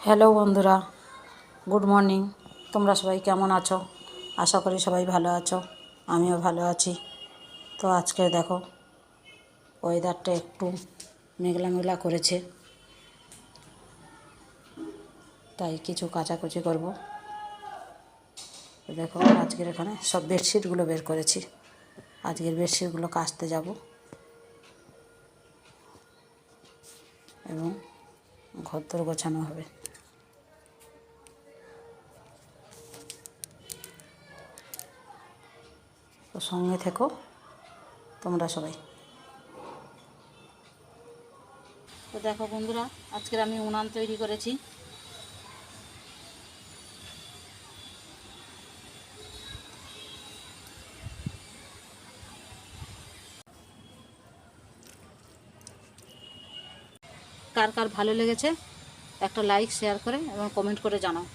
Hello বন্ধুরা, good morning. তোমরা সবাই কেমন আছো? আশা করি সবাই ভালো আছো, আমিও ভালো আছি। তো আজকে দেখো ওয়েদারটা একটু মেঘলা মেঘলা করেছে, তাই কিছু কাচাকুচি করব। দেখো আজকের এখানে সব বেডশিটগুলো বের করেছি, আজকের বেডশিটগুলো কাচতে যাব এবং ঘরদোর গোছানো হবে। তো সঙ্গে থেকো তোমরা সবাই। তো দেখো বন্ধুরা, আজকের আমি উনান তৈরি করেছি। কার কার ভালো লেগেছে একটা লাইক শেয়ার করে এবং কমেন্ট করে জানাও।